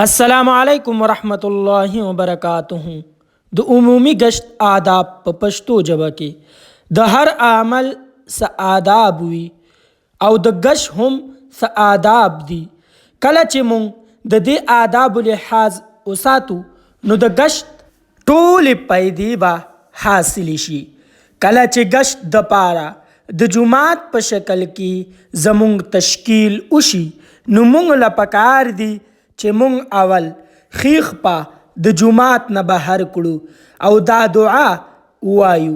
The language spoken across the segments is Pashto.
अस्सलाम वालेकुम वरहमतुल्लाहि वबरकातुहू। د عمومي گشت آداب په پښتو ژبه کې د هر عمل څه آداب وي او د گشت هم څه آداب دي. کله چې مونږ د دې آدابو لحاظ وساتو نو د گشت ټولې پیدې به حاصلې شي. کله چې گشت د پاره د جماعت په شکل کې زمونږ تشکیل وشي نو مونږ له پکار دي چې مونږ اول خیخ په د جماعت نه بهر کړو او دا دعا وایو: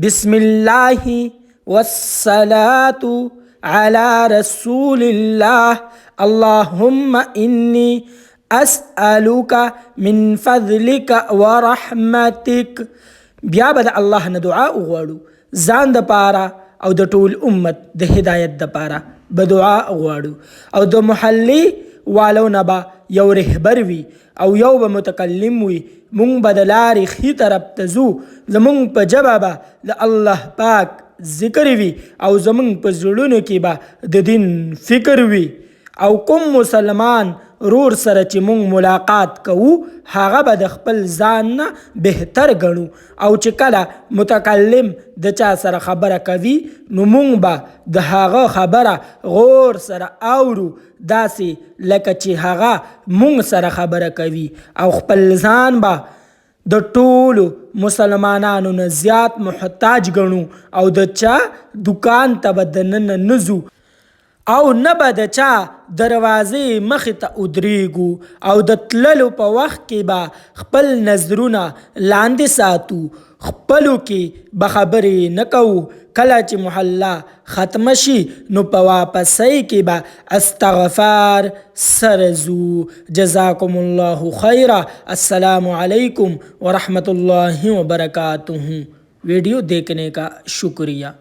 بسم الله والصلاة على رسول الله اللهم إني أسألك من فضلك ورحمتك. بیا به د الله نه دعا وغواړو، ځان د پاره او د ټول امت د هدایت د پاره به دعا غواړو. او د محلي والو نه به یو رهبر وي او یو به متکلم وي. مونږ به د لارې ښي طرف ته ځو، زمونږ په ژبه به د الله پاک ذکر وي او زمونږ په زړونو کې به د دین فکر وي. او کوم مسلمان رور سره چې مونږ ملاقات کوو هغه به د خپل ځان نه بهتر ګڼو. او چې کله متکلم د چا سره خبره کوي نو مونږ به د هغه خبره غور سره اورو، داسې لکه چې هغه مونږ سره خبره کوي. او خپل ځان به د ټولو مسلمانانو نه زیات محتاج ګڼو او د چا دکان ته به دننه نه ځو او نه به د چا دروازې مخې ته ودرېږو. او د تللو په وخت کې به خپل نظرونه لاندې ساتو، خپلو کې به خبرې نه کوو. کله چې محله ختمه شي نو په واپسۍ کې به استغفار سره ځو. جزاکم الله خیرا. السلام علیکم ورحمۃ اللہ وبرکاتہ. ویڈیو دیکھنے کا شکریہ.